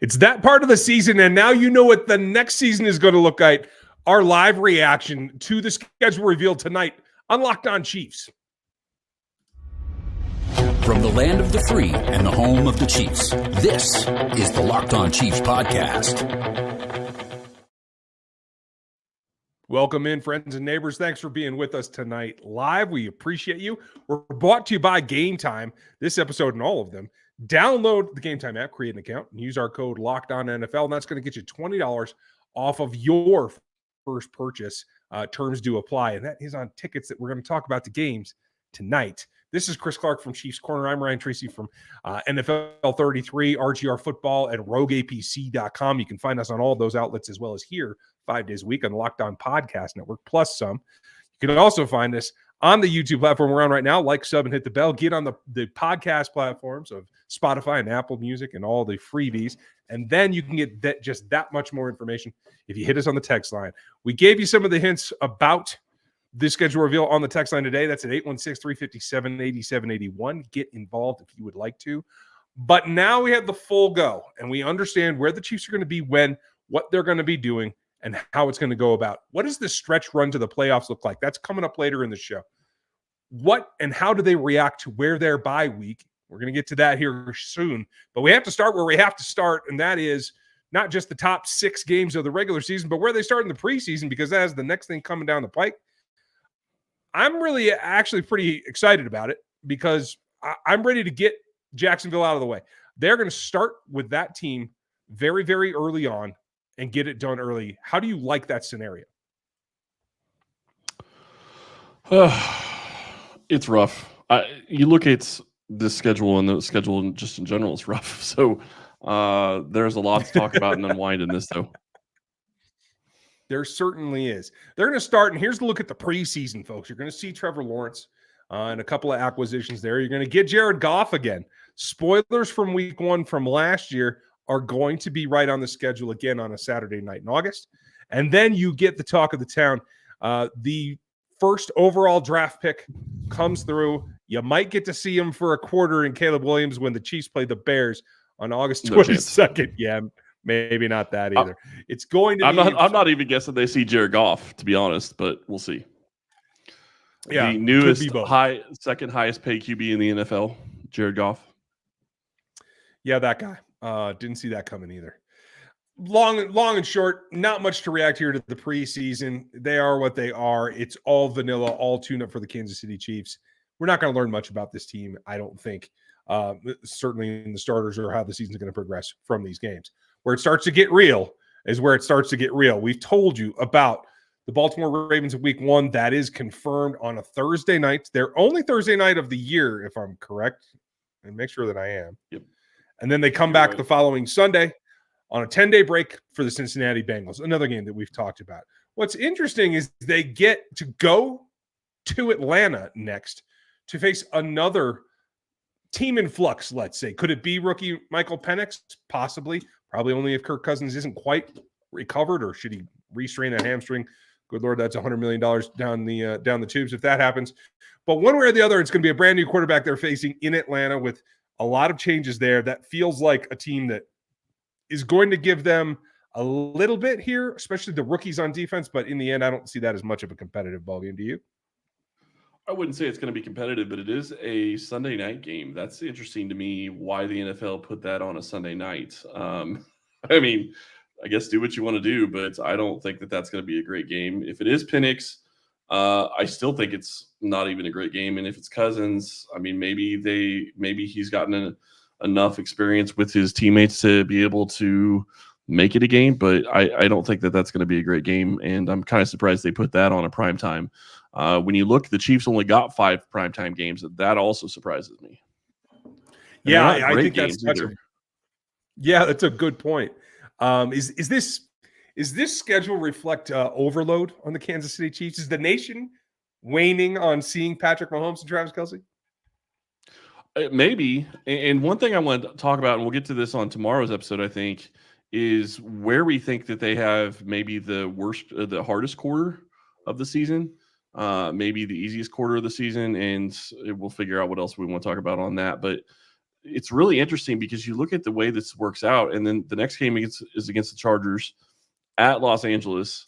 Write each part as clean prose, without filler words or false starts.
It's that part of the season, and now you know what the next season is going to look like. Our live reaction to the schedule reveal tonight on Locked On Chiefs. From the land of the free and the home of the Chiefs, this is the Locked On Chiefs podcast. Welcome in, friends and neighbors. Thanks for being with us tonight live. We appreciate you. We're brought to you by Gametime. This episode and all of them. Download the Gametime app, create an account, and use our code LOCKEDONNFL, and that's going to get you $20 off of your first purchase. Terms do apply, and that is on tickets that we're going to talk about the games tonight. This is Chris Clark from Chiefs Corner. I'm Ryan Tracy from NFL 33, RGR Football, and RogueAPC.com. You can find us on all those outlets as well as here 5 days a week on the Locked On Podcast Network, plus some. You can also find us on the YouTube platform we're on right now. Like, sub, and hit the bell. Get on the podcast platforms of Spotify and Apple Music and all the freebies. And then you can get just that much more information if you hit us on the text line. We gave you some of the hints about this schedule reveal on the text line today. That's at 816-357-8781. Get involved if you would like to. But now we have the full go, and we understand where the Chiefs are going to be when, what they're going to be doing, and how it's going to go about. What does the stretch run to the playoffs look like? That's coming up later in the show. What and how do they react to where they're bye week? We're going to get to that here soon. But we have to start where we have to start, and that is not just the top 6 games of the regular season, but where they start in the preseason, because that is the next thing coming down the pike. I'm really actually pretty excited about it because I'm ready to get Jacksonville out of the way. They're going to start with that team very, very early on and get it done early. How do you like that scenario? It's rough. You look at this schedule, and the schedule just in general is rough. So there's a lot to talk about and unwind in this, though. There certainly is. They're going to start, and here's a look at the preseason, folks. You're going to see Trevor Lawrence and a couple of acquisitions there. You're going to get Jared Goff again. Spoilers from week 1 from last year are going to be right on the schedule again on a Saturday night in August. And then you get the talk of the town. The first overall draft pick comes through. You might get to see him for a quarter in Caleb Williams when the Chiefs play the Bears on August 22nd. Yeah, maybe not that either. It's going to I'm not even guessing they see Jared Goff, to be honest, but we'll see. Yeah, the newest second highest paid QB in the NFL, Jared Goff. Yeah, that guy. Didn't see that coming either. Long and short, not much to react here to the preseason. They are what they are. It's all vanilla, all tune-up for the Kansas City Chiefs. We're not going to learn much about this team, I don't think, certainly in the starters or how the season's going to progress from these games. Where it starts to get real is where it starts to get real. We've told you about the Baltimore Ravens in week 1. That is confirmed on a Thursday night. Their only Thursday night of the year, if I'm correct, and make sure that I am. Yep. And then they come back the following Sunday on a 10-day break for the Cincinnati Bengals, another game that we've talked about. What's interesting is they get to go to Atlanta next to face another team in flux, let's say. Could it be rookie Michael Penix? Possibly. Probably only if Kirk Cousins isn't quite recovered, or should he restrain a hamstring? Good Lord, that's $100 million down the tubes if that happens. But one way or the other, it's going to be a brand new quarterback they're facing in Atlanta with a lot of changes there. That feels like a team that is going to give them a little bit here, especially the rookies on defense. But in the end, I don't see that as much of a competitive ballgame. Do you? I wouldn't say it's going to be competitive, but it is a Sunday night game. That's interesting to me why the NFL put that on a Sunday night. I mean, I guess do what you want to do, but I don't think that that's going to be a great game. If it is Penix, I still think it's not even a great game. And if it's Cousins, I mean, maybe he's gotten enough experience with his teammates to be able to make it a game, but I don't think that that's going to be a great game. And I'm kind of surprised they put that on a primetime. When you look, the Chiefs only got 5 primetime games. That also surprises me. Yeah, I think that's that's a good point. Is this schedule reflect overload on the Kansas City Chiefs? Is the nation waning on seeing Patrick Mahomes and Travis Kelce? Maybe. And one thing I want to talk about, and we'll get to this on tomorrow's episode, I think, is where we think that they have maybe the hardest quarter of the season, maybe the easiest quarter of the season, and we'll figure out what else we want to talk about on that. But it's really interesting because you look at the way this works out, and then the next game is against the Chargers at Los Angeles.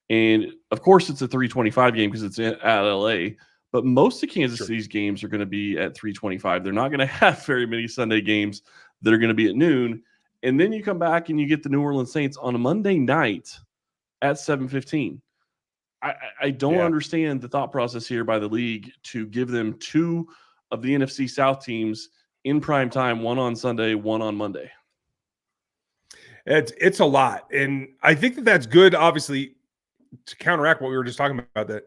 And of course, it's a 325 game because it's at LA. But most of Kansas City's games are going to be at 325. They're not going to have very many Sunday games that are going to be at noon. And then you come back and you get the New Orleans Saints on a Monday night at 7:15. I don't understand the thought process here by the league to give them two of the NFC South teams in prime time, one on Sunday, one on Monday. It's a lot. And I think that that's good, obviously, to counteract what we were just talking about, that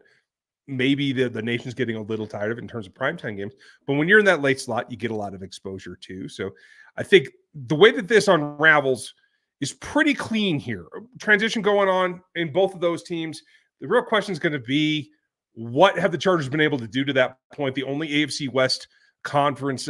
maybe the nation's getting a little tired of it in terms of primetime games. But when you're in that late slot, you get a lot of exposure too. So I think the way that this unravels is pretty clean here. Transition going on in both of those teams. The real question is going to be, what have the Chargers been able to do to that point? The only AFC West contest,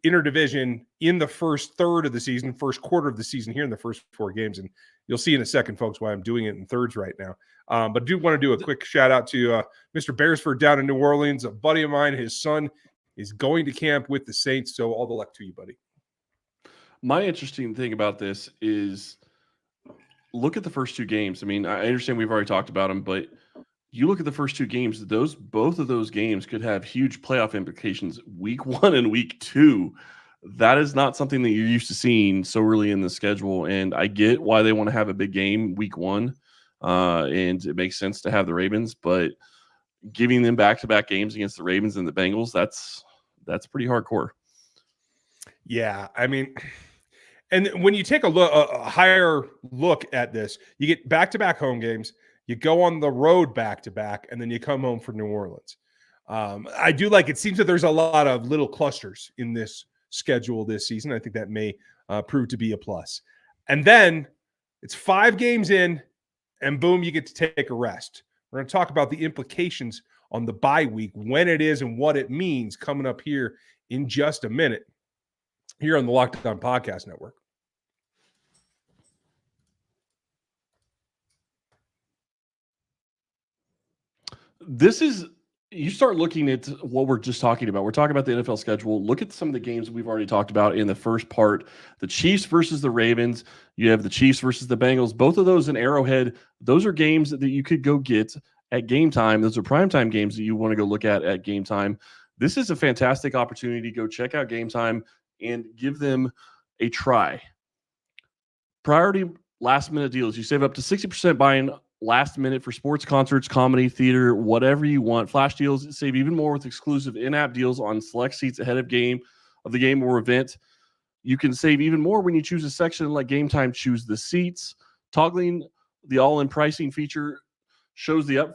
interdivision in the first third of the season, first quarter of the season here in the first 4 games. And you'll see in a second, folks, why I'm doing it in thirds right now. But I do want to do a quick shout out to Mr. Beresford down in New Orleans, a buddy of mine. His son is going to camp with the Saints. So all the luck to you, buddy. My interesting thing about this is, look at the first 2 games. I mean, I understand we've already talked about them, but you look at the first 2 games, both of those games could have huge playoff implications week 1 and week 2. That is not something that you're used to seeing so early in the schedule. And I get why they want to have a big game week 1. And it makes sense to have the Ravens, but giving them back-to-back games against the Ravens and the Bengals, that's pretty hardcore. Yeah. I mean, and when you take a higher look at this, you get back-to-back home games, you go on the road back-to-back, and then you come home for New Orleans. I do like, it seems that there's a lot of little clusters in this schedule this season. I think that may prove to be a plus. And then it's 5 games in, and boom, you get to take a rest. We're going to talk about the implications on the bye week, when it is and what it means, coming up here in just a minute here on the Locked On Podcast Network. You start looking at what we're just talking about. We're talking about the NFL schedule. Look at some of the games we've already talked about in the first part. The Chiefs versus the Ravens. You have the Chiefs versus the Bengals. Both of those in Arrowhead. Those are games that you could go get at Gametime. Those are primetime games that you want to go look at Gametime. This is a fantastic opportunity to go check out Gametime and give them a try. Priority last-minute deals. You save up to 60% buying last minute for sports, concerts, comedy, theater, whatever you want. Flash deals save even more with exclusive in-app deals on select seats ahead of the game or event. You can save even more when you choose a section like Gametime. Choose the seats. Toggling the all-in pricing feature shows the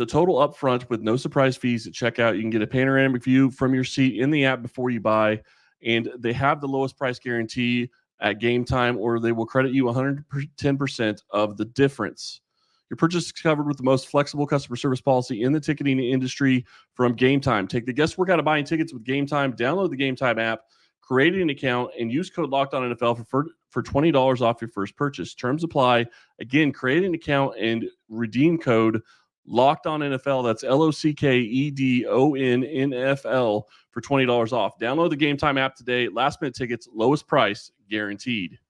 total upfront with no surprise fees at checkout. You can get a panoramic view from your seat in the app before you buy, and they have the lowest price guarantee at Gametime, or they will credit you 110% of the difference. Your purchase is covered with the most flexible customer service policy in the ticketing industry from Gametime. Take the guesswork out of buying tickets with Gametime. Download the Gametime app, create an account, and use code LOCKEDONNFL for $20 off your first purchase. Terms apply. Again, create an account and redeem code LOCKEDONNFL. That's LOCKEDONNFL for $20 off. Download the Gametime app today. Last minute tickets, lowest price guaranteed.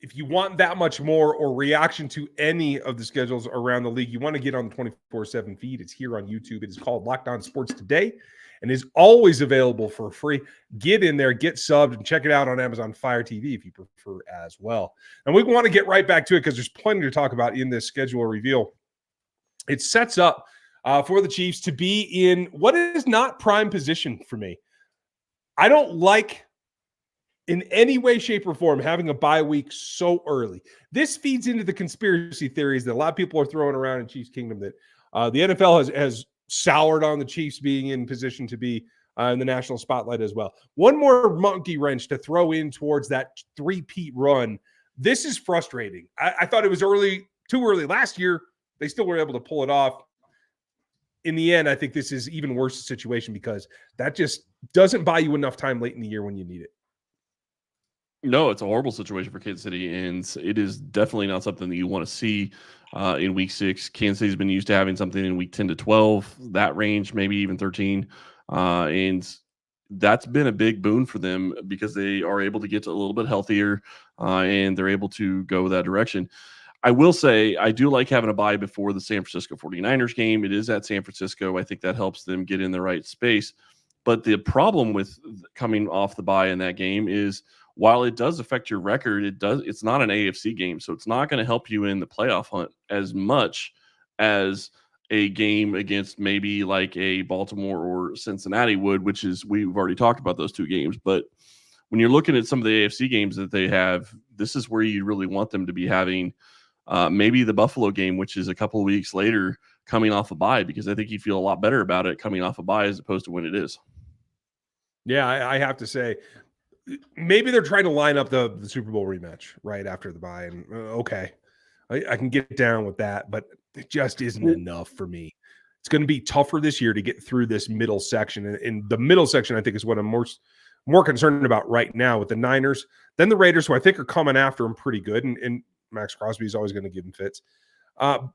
If you want that much more or reaction to any of the schedules around the league, you want to get on the 24/7 feed. It's here on YouTube. It is called Locked On Sports Today and is always available for free. Get in there, get subbed, and check it out on Amazon Fire TV if you prefer as well. And we want to get right back to it because there's plenty to talk about in this schedule reveal. It sets up for the Chiefs to be in what is not prime position for me. I don't like, in any way, shape, or form, having a bye week so early. This feeds into the conspiracy theories that a lot of people are throwing around in Chiefs Kingdom, that the NFL has soured on the Chiefs being in position to be in the national spotlight as well. One more monkey wrench to throw in towards that three-peat run. This is frustrating. I thought it was too early last year. They still were able to pull it off. In the end, I think this is even worse situation because that just doesn't buy you enough time late in the year when you need it. No, it's a horrible situation for Kansas City, and it is definitely not something that you want to see in week 6. Kansas City's been used to having something in week 10 to 12, that range, maybe even 13. And that's been a big boon for them because they are able to get a little bit healthier and they're able to go that direction. I will say I do like having a bye before the San Francisco 49ers game. It is at San Francisco. I think that helps them get in the right space. But the problem with coming off the bye in that game is while it does affect your record, it's not an AFC game. So it's not going to help you in the playoff hunt as much as a game against maybe like a Baltimore or Cincinnati would, which is, we've already talked about those 2 games. But when you're looking at some of the AFC games that they have, this is where you really want them to be having maybe the Buffalo game, which is a couple of weeks later coming off a bye, because I think you feel a lot better about it coming off a bye as opposed to when it is. Yeah, I have to say, maybe they're trying to line up the Super Bowl rematch right after the bye. And okay, I can get down with that, but it just isn't enough for me. It's going to be tougher this year to get through this middle section. And the middle section, I think, is what I'm more concerned about right now with the Niners. Then the Raiders, who I think are coming after them pretty good. And Max Crosby is always going to give them fits.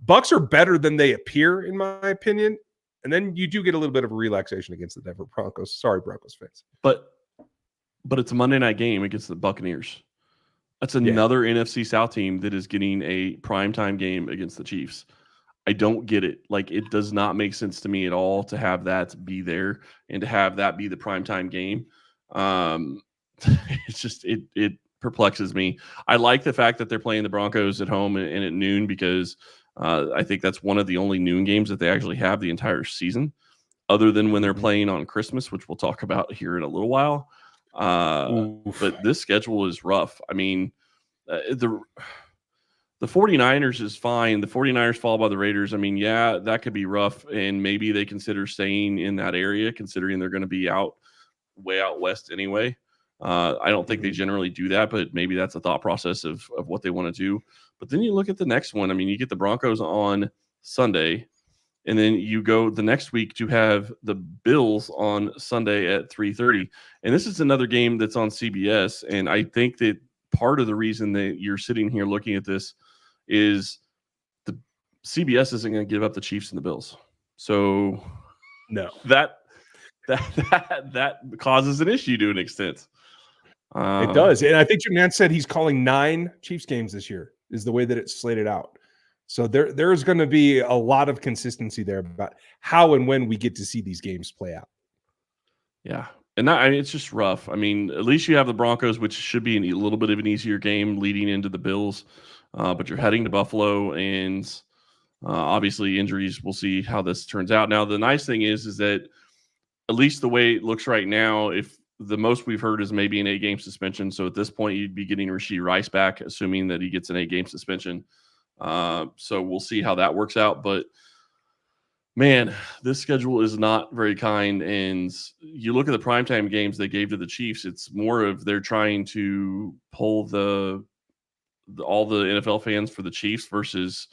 Bucks are better than they appear, in my opinion. And then you do get a little bit of a relaxation against the Denver Broncos. Sorry, Broncos fans. But it's a Monday night game against the Buccaneers. That's another NFC South team that is getting a primetime game against the Chiefs. I don't get it. Like, it does not make sense to me at all to have that be there and to have that be the primetime game. It's just, it perplexes me. I like the fact that they're playing the Broncos at home and at noon because I think that's one of the only noon games that they actually have the entire season, other than when they're playing on Christmas, which we'll talk about here in a little while. But this schedule is rough. I mean, the 49ers is fine. The 49ers followed by the Raiders. I mean, yeah, that could be rough, and maybe they consider staying in that area considering they're going to be way out west anyway. I don't think they generally do that, but maybe that's a thought process of what they want to do. But then you look at the next one. I mean, you get the Broncos on Sunday, and then you go the next week to have the Bills on Sunday at 3:30. And this is another game that's on CBS. And I think that part of the reason that you're sitting here looking at this is the CBS isn't going to give up the Chiefs and the Bills. So no, that causes an issue to an extent. It does. And I think Jim Nantz said he's calling 9 Chiefs games this year is the way that it's slated out. So there's going to be a lot of consistency there about how and when we get to see these games play out. Yeah. And it's just rough. I mean, at least you have the Broncos, which should be a little bit of an easier game leading into the Bills. But you're heading to Buffalo, and obviously injuries. We'll see how this turns out. Now, the nice thing is that at least the way it looks right now, if the most we've heard is maybe an 8-game suspension. So at this point, you'd be getting Rashee Rice back, assuming that he gets an 8-game suspension. So we'll see how that works out. But man, this schedule is not very kind. And you look at the primetime games they gave to the Chiefs, it's more of they're trying to pull all the NFL fans for the Chiefs versus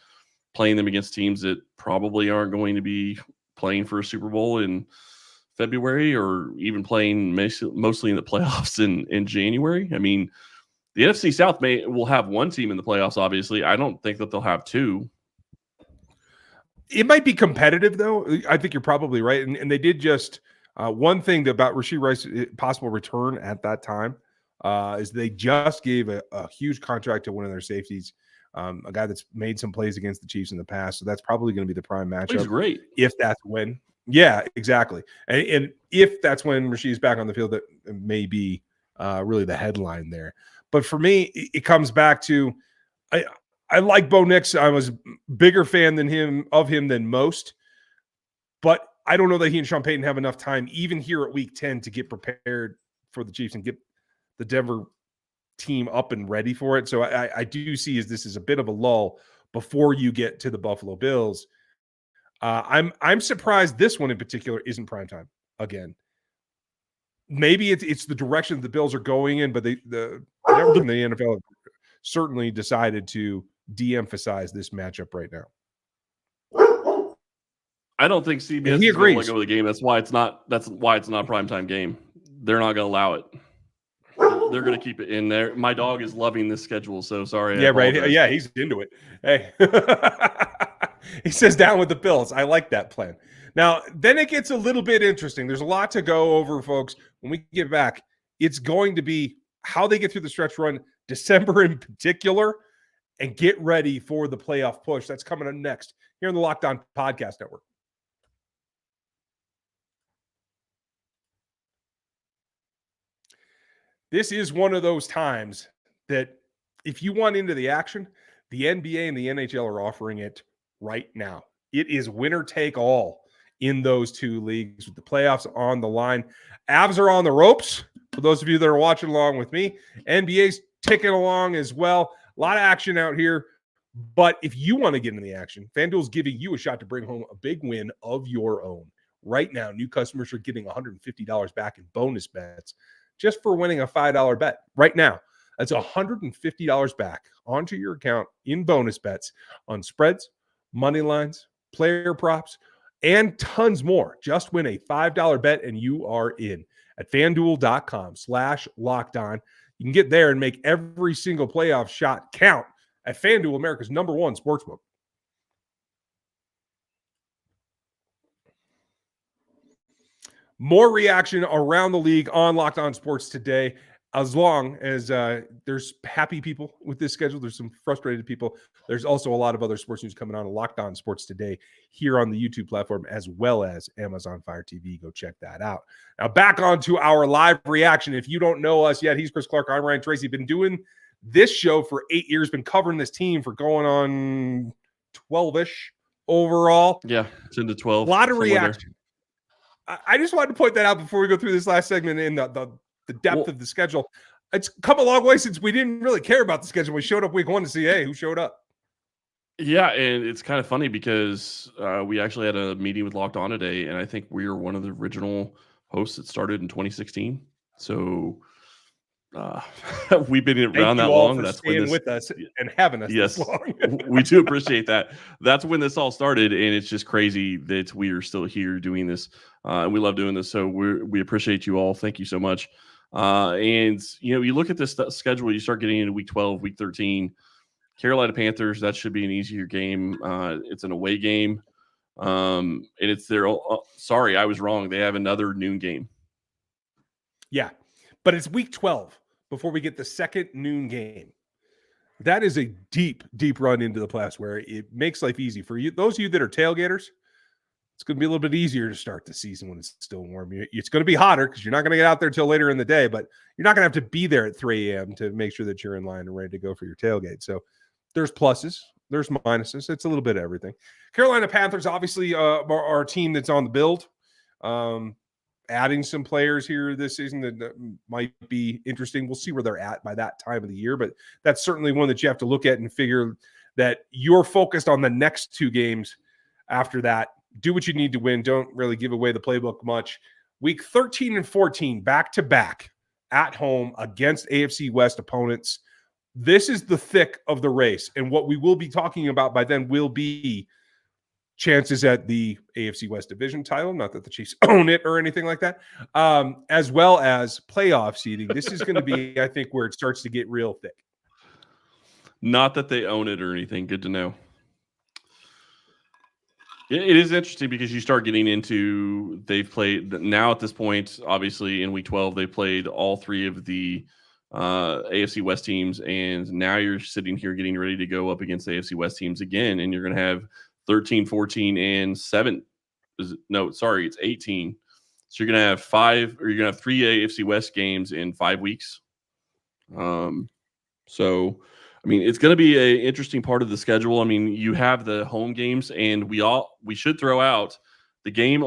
playing them against teams that probably aren't going to be playing for a Super Bowl in February or even playing mostly in the playoffs in January. I mean, the NFC South will have one team in the playoffs, obviously. I don't think that they'll have 2. It might be competitive, though. I think you're probably right. And they did just one thing about Rashee Rice possible return at that time is they just gave a huge contract to one of their safeties, a guy that's made some plays against the Chiefs in the past. So that's probably going to be the prime matchup. He's great. If that's when. Yeah, exactly. And if that's when Rashee's back on the field, that may be really the headline there. But for me, it comes back to I like Bo Nix. I was a bigger fan of him than most. But I don't know that he and Sean Payton have enough time, even here at week 10, to get prepared for the Chiefs and get the Denver team up and ready for it. So I do see this is a bit of a lull before you get to the Buffalo Bills. I'm surprised this one in particular isn't primetime again. Maybe it's the direction the Bills are going in, but the NFL have certainly decided to de-emphasize this matchup right now. I don't think CBS is going to let go of the game. That's why it's not a primetime game. They're not going to allow it. They're going to keep it in there. My dog is loving this schedule, so sorry. Yeah, right. Yeah, he's into it. Hey, he says down with the Bills. I like that plan. Now, then it gets a little bit interesting. There's a lot to go over, folks. When we get back, it's going to be how they get through the stretch run, December in particular, and get ready for the playoff push. That's coming up next here on the Locked On Podcast Network. This is one of those times that if you want into the action, the NBA and the NHL are offering it right now. It is winner take all in those two leagues with the playoffs on the line. Avs are on the ropes. For those of you that are watching along with me, NBA's ticking along as well. A lot of action out here. But if you want to get in the action, FanDuel's giving you a shot to bring home a big win of your own. Right now, new customers are getting $150 back in bonus bets just for winning a $5 bet. Right now, that's $150 back onto your account in bonus bets on spreads, money lines, player props, and tons more. Just win a $5 bet and you are in at FanDuel.com/lockedon. You can get there and make every single playoff shot count at FanDuel, America's #1 sportsbook. More reaction around the league on Locked On Sports today. As long as there's happy people with this schedule, there's some frustrated people. There's also a lot of other sports news coming on Locked On Sports today here on the YouTube platform, as well as Amazon Fire TV. Go check that out. Now back on to our live reaction. If you don't know us yet, he's Chris Clark. I'm Ryan Tracy. Been doing this show for 8 years, been covering this team for going on 12-ish overall. Yeah, 10 to 12. A lot of reaction. I just wanted to point that out before we go through this last segment in the depth of the schedule. It's come a long way since we didn't really care about the schedule. We showed up week 1 to see, hey, who showed up? Yeah, and it's kind of funny because we actually had a meeting with Locked On today, and I think we were one of the original hosts that started in 2016. So we've been around that long. That's staying with us and having us this long. We do appreciate that. That's when this all started, and it's just crazy that we are still here doing this, and we love doing this. So we appreciate you all. Thank you so much. And you look at this schedule, you start getting into week 12, week 13. Carolina Panthers, that should be an easier game. It's an away game, and it's their. Sorry, I was wrong. They have another noon game. Yeah, but it's week 12 before we get the second noon game. That is a deep, deep run into the playoffs where it makes life easy for you. Those of you that are tailgaters, it's going to be a little bit easier to start the season when it's still warm. It's going to be hotter because you're not going to get out there till later in the day, but you're not going to have to be there at 3 a.m. to make sure that you're in line and ready to go for your tailgate. So there's pluses, there's minuses. It's a little bit of everything. Carolina Panthers, obviously, are a team that's on the build. Adding some players here this season that might be interesting. We'll see where they're at by that time of the year, but that's certainly one that you have to look at and figure that you're focused on the next 2 games. After that, do what you need to win. Don't really give away the playbook much. Week 13 and 14, back-to-back at home against AFC West opponents. This is the thick of the race, and what we will be talking about by then will be chances at the AFC West division title, not that the Chiefs own it or anything like that, as well as playoff seeding. This is going to be, I think, where it starts to get real thick. Not that they own it or anything. Good to know. It is interesting because you start getting into, they've played now at this point, obviously in week 12, they played all 3 of the AFC West teams, and now you're sitting here getting ready to go up against the AFC West teams again, and you're going to have 13, 14, and 7. It's 18. So you're going to have 5, or you're going to have 3 AFC West games in 5 weeks. So, I mean, it's going to be an interesting part of the schedule. I mean, you have the home games, and we should throw out the game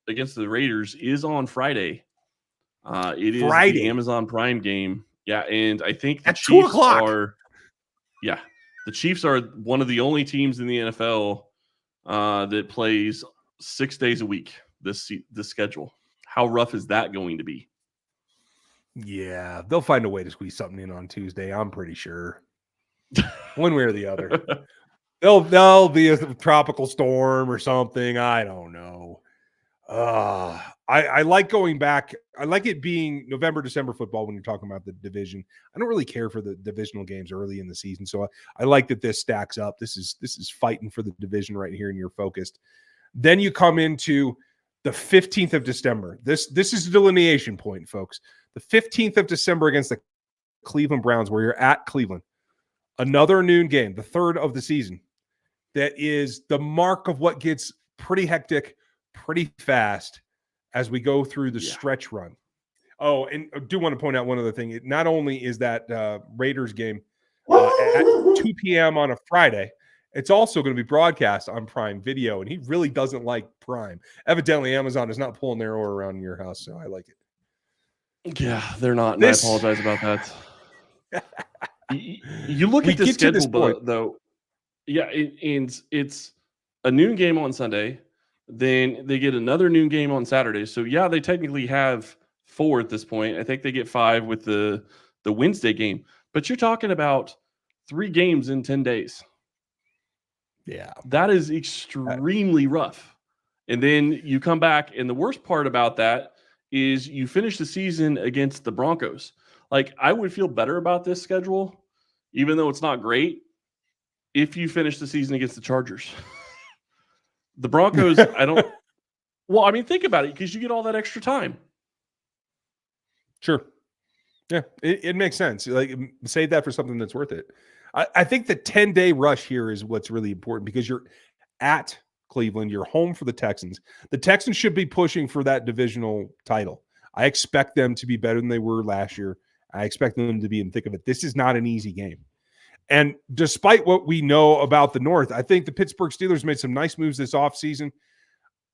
against the Raiders is on Friday. It is the Amazon Prime game. Yeah, and I think the Chiefs are. Yeah, the Chiefs are one of the only teams in the NFL that plays 6 days a week. This schedule. How rough is that going to be? Yeah, they'll find a way to squeeze something in on Tuesday. I'm pretty sure, one way or the other. There'll be a tropical storm or something. I don't know. I like going back. I like it being November, December football when you're talking about the division. I don't really care for the divisional games early in the season, so I like that this stacks up. This is fighting for the division right here, and you're focused. Then you come into the 15th of December. This is a delineation point, folks. The 15th of December against the Cleveland Browns, where you're at Cleveland. Another noon game, the third of the season. That is the mark of what gets pretty hectic, pretty fast as we go through the stretch run. Oh, and I do want to point out one other thing. It not only is that Raiders game at 2 p.m. on a Friday, it's also going to be broadcast on Prime Video, and he really doesn't like Prime. Evidently, Amazon is not pulling their oar around your house, so I like it. Yeah, they're not, and I apologize about that. You look at the schedule, though. Yeah, it's a noon game on Sunday. Then they get another noon game on Saturday. So, yeah, they technically have 4 at this point. I think they get 5 with the Wednesday game. But you're talking about 3 games in 10 days. Yeah. That is extremely rough. And then you come back, and the worst part about that is you finish the season against the Broncos. Like, I would feel better about this schedule, even though it's not great, if you finish the season against the Chargers. The Broncos, think about it, because you get all that extra time. Sure. Yeah, it makes sense. Like, save that for something that's worth it. I think the 10-day rush here is what's really important, because you're at Cleveland, you're home for the Texans. The Texans should be pushing for that divisional title. I expect them to be better than they were last year. I expect them to be in the thick of it. This is not an easy game. And despite what we know about the North, I think the Pittsburgh Steelers made some nice moves this offseason.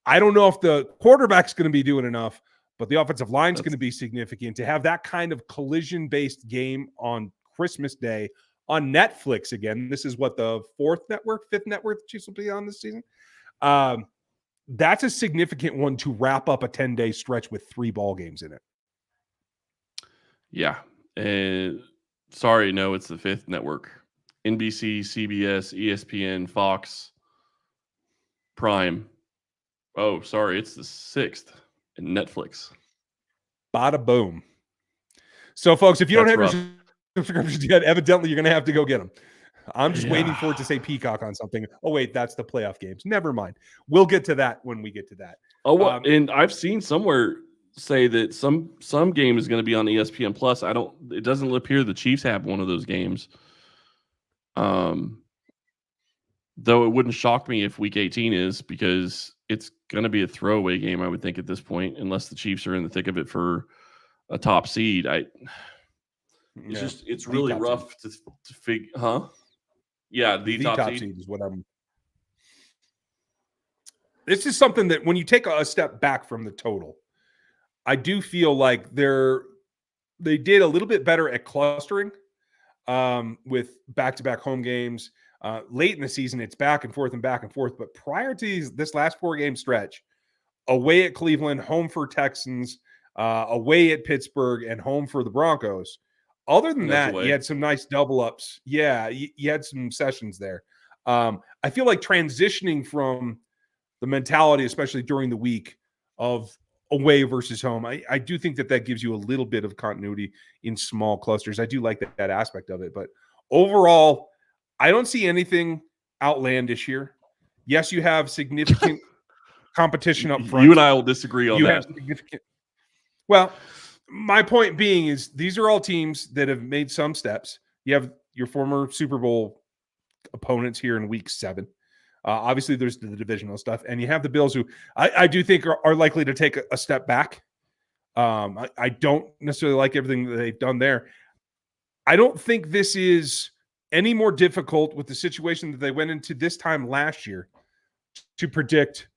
I don't know if the quarterback's going to be doing enough, but the offensive line's going to be significant to have that kind of collision-based game on Christmas Day on Netflix again. This is what, the fifth network the Chiefs will be on this season. That's a significant one to wrap up a 10-day stretch with 3 ball games in it. Yeah. And sorry, no, it's the 5th network. NBC, CBS, ESPN, Fox, Prime. Oh, sorry, it's the 6th in Netflix. Bada boom. So, folks, if you don't have your subscriptions yet, evidently you're going to have to go get them. I'm just waiting for it to say Peacock on something. Oh, wait, that's the playoff games. Never mind. We'll get to that when we get to that. Oh, well, and I've seen somewhere say that some game is going to be on ESPN Plus. It doesn't appear the Chiefs have one of those games. Though it wouldn't shock me if week 18 is, because it's going to be a throwaway game, I would think, at this point, unless the Chiefs are in the thick of it for a top seed. It's really rough to figure, huh? Yeah, the top seed is what I'm. This is something that when you take a step back from the total, I do feel like they did a little bit better at clustering with back-to-back home games. Late in the season, it's back and forth. But prior to this last 4-game stretch, away at Cleveland, home for Texans, away at Pittsburgh, and home for the Broncos. Other than that, you had some nice double-ups. Yeah, you had some sessions there. I feel like transitioning from the mentality, especially during the week, of away versus home, I do think that gives you a little bit of continuity in small clusters. I do like that aspect of it. But overall, I don't see anything outlandish here. Yes, you have significant competition up front. You and I will disagree on that. Well, my point being is these are all teams that have made some steps. You have your former Super Bowl opponents here in week 7. Obviously, there's the divisional stuff. And you have the Bills, who I do think are likely to take a step back. I don't necessarily like everything that they've done there. I don't think this is any more difficult with the situation that they went into this time last year to predict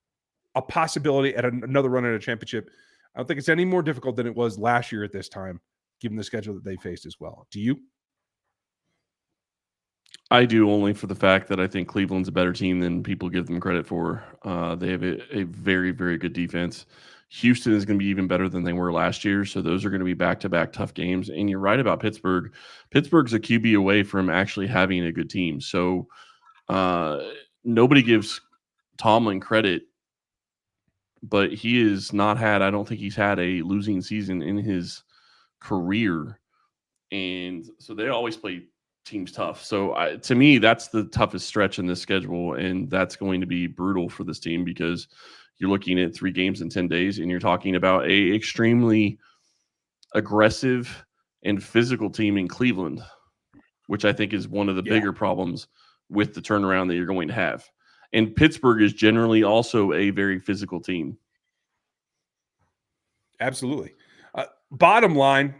a possibility at another run at a championship. I don't think it's any more difficult than it was last year at this time, given the schedule that they faced as well. Do you? I do, only for the fact that I think Cleveland's a better team than people give them credit for. They have a very, very good defense. Houston is going to be even better than they were last year, so those are going to be back-to-back tough games. And you're right about Pittsburgh. Pittsburgh's a QB away from actually having a good team. So nobody gives Tomlin credit but he has not had, I don't think he's had a losing season in his career. And so they always play teams tough. So to me, that's the toughest stretch in this schedule. And that's going to be brutal for this team because you're looking at 3 games in 10 days and you're talking about a extremely aggressive and physical team in Cleveland, which I think is one of the bigger problems with the turnaround that you're going to have. And Pittsburgh is generally also a very physical team. Absolutely. Bottom line,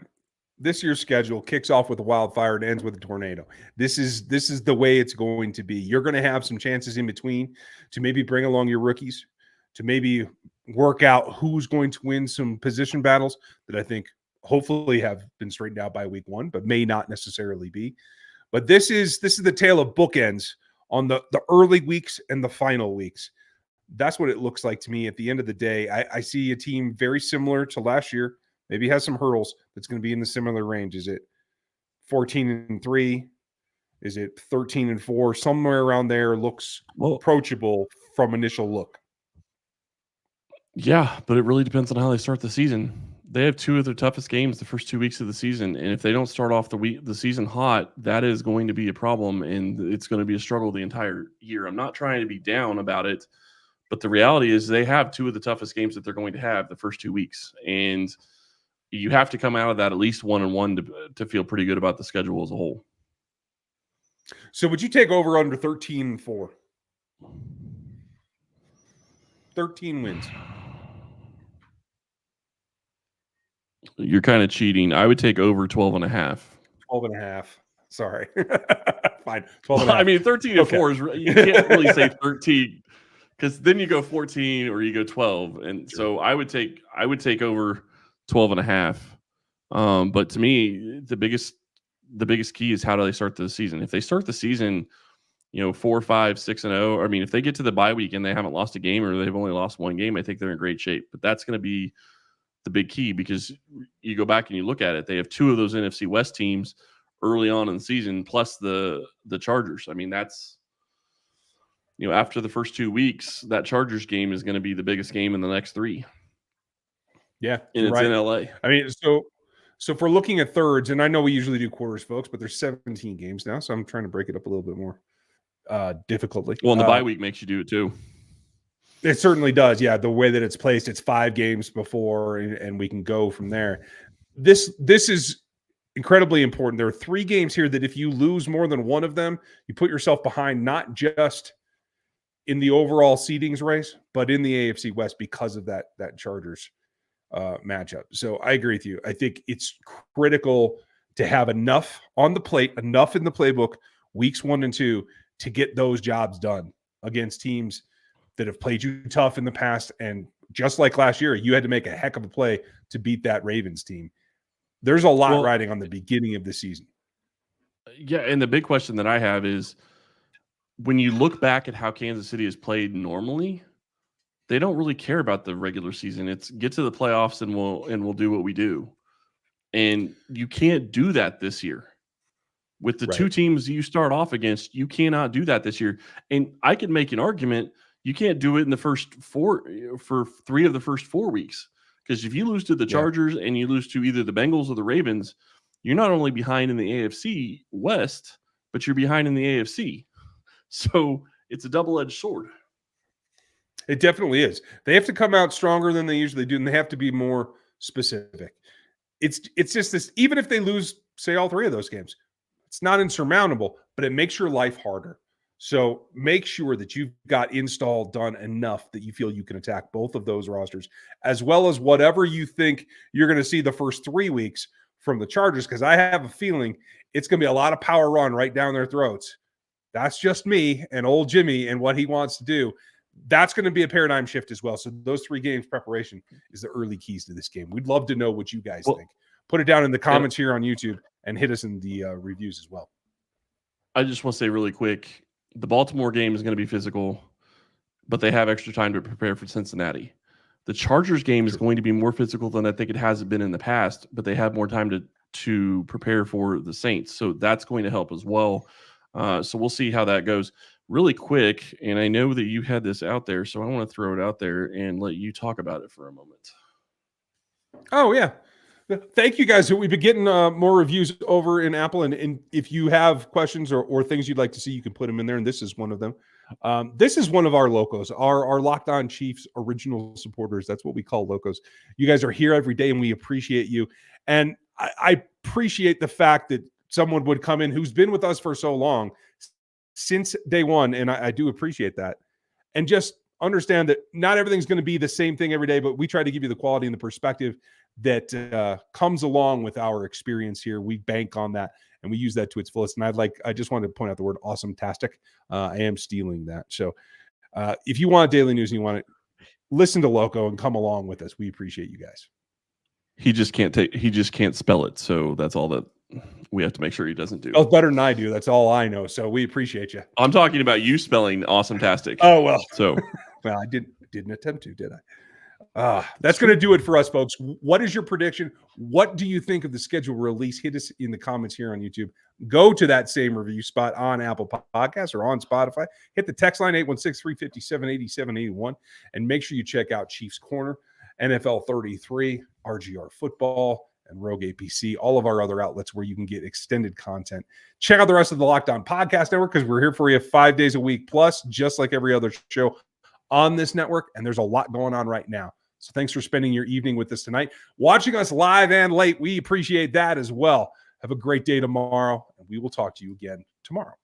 this year's schedule kicks off with a wildfire and ends with a tornado. This is the way it's going to be. You're going to have some chances in between to maybe bring along your rookies, to maybe work out who's going to win some position battles that I think hopefully have been straightened out by week 1, but may not necessarily be. But this is the tale of bookends on the early weeks and the final weeks. That's what it looks like to me at the end of the day. I see a team very similar to last year. Maybe has some hurdles that's going to be in the similar range. Is it 14-3? Is it 13-4? Somewhere around there looks approachable from initial look. Yeah, but it really depends on how they start the season. They have 2 of their toughest games the first 2 weeks of the season, and if they don't start off the season hot, that is going to be a problem, and it's going to be a struggle the entire year. I'm not trying to be down about it, but the reality is they have 2 of the toughest games that they're going to have the first 2 weeks, and you have to come out of that at least 1-1 to feel pretty good about the schedule as a whole. So would you take over under 13-4? 13 wins. You're kind of cheating. I would take over 12.5. 12.5. Sorry. Fine. 12.5. I mean, 13-4 is, you can't really say 13 because then you go 14 or you go 12. And so I would take over 12.5. But to me, the biggest key is how do they start the season? If they start the season, 4, 5, 6-0, I mean, if they get to the bye week and they haven't lost a game or they've only lost 1 game, I think they're in great shape. But that's going to be the big key because you go back and you look at it. They have 2 of those NFC West teams early on in the season, plus the Chargers. I mean, that's, after the first 2 weeks, that Chargers game is going to be the biggest game in the next 3. Yeah. And it's in LA. I mean, so if we're looking at thirds, and I know we usually do quarters, folks, but there's 17 games now, so I'm trying to break it up a little bit more difficultly. Well, and the bye week makes you do it too. It certainly does. Yeah. The way that it's placed, it's 5 games before, and we can go from there. This is incredibly important. There are 3 games here that if you lose more than one of them, you put yourself behind, not just in the overall seedings race, but in the AFC West because of that Chargers matchup. So I agree with you. I think it's critical to have enough on the plate, enough in the playbook, weeks 1 and 2, to get those jobs done against teams that have played you tough in the past. And just like last year, you had to make a heck of a play to beat that Ravens team. There's a lot riding on the beginning of the season. Yeah, and the big question that I have is when you look back at how Kansas City has played normally, they don't really care about the regular season. It's get to the playoffs and we'll do what we do. And you can't do that this year. With the 2 teams you start off against, you cannot do that this year. And I could make an argument you can't do it in the first 4 for 3 of the first 4 weeks. Because if you lose to the Chargers and you lose to either the Bengals or the Ravens, you're not only behind in the AFC West, but you're behind in the AFC. So it's a double-edged sword. It definitely is. They have to come out stronger than they usually do, and they have to be more specific. It's just this, even if they lose, say, all 3 of those games, it's not insurmountable, but it makes your life harder. So make sure that you've got install done enough that you feel you can attack both of those rosters, as well as whatever you think you're going to see the first 3 weeks from the Chargers, because I have a feeling it's going to be a lot of power run right down their throats. That's just me and old Jimmy and what he wants to do. That's going to be a paradigm shift as well. So those 3 games preparation is the early keys to this game. We'd love to know what you guys think. Put it down in the comments here on YouTube and hit us in the reviews as well. I just want to say really quick, the Baltimore game is going to be physical, but they have extra time to prepare for Cincinnati. The Chargers game is going to be more physical than I think it has been in the past, but they have more time to prepare for the Saints. So that's going to help as well. So we'll see how that goes. really quick, and I know that you had this out there, so I want to throw it out there and let you talk about it for a moment. Oh, yeah. Thank you guys. We've been getting more reviews over in Apple, and if you have questions or things you'd like to see, you can put them in there, and this is one of them. This is one of our locos, our Locked On Chiefs original supporters. That's what we call locos. You guys are here every day, and we appreciate you. And I appreciate the fact that someone would come in who's been with us for so long, since day one, and I do appreciate that. And just understand that not everything's going to be the same thing every day, but we try to give you the quality and the perspective that comes along with our experience here. We bank on that, and we use that to its fullest. And I just wanted to point out the word awesome-tastic. I am stealing that. So if you want daily news and you want to listen to Loco and come along with us, we appreciate you guys. He just can't spell it. So that's all that we have to make sure he doesn't do. Oh, better than I do. That's all I know. So we appreciate you. I'm talking about you spelling awesome-tastic. Oh, well. So well, I didn't attempt to, did I? That's going to do it for us, folks. What is your prediction? What do you think of the schedule release? Hit us in the comments here on YouTube. Go to that same review spot on Apple Podcasts or on Spotify. Hit the text line 816-357-8781, and make sure you check out Chiefs Corner, NFL 33, RGR Football, and Rogue APC, all of our other outlets where you can get extended content. Check out the rest of the Locked On Podcast Network, because we're here for you 5 days a week plus, just like every other show on this network, and there's a lot going on right now. So thanks for spending your evening with us tonight, watching us live and late. We appreciate that as well. Have a great day tomorrow, and we will talk to you again tomorrow.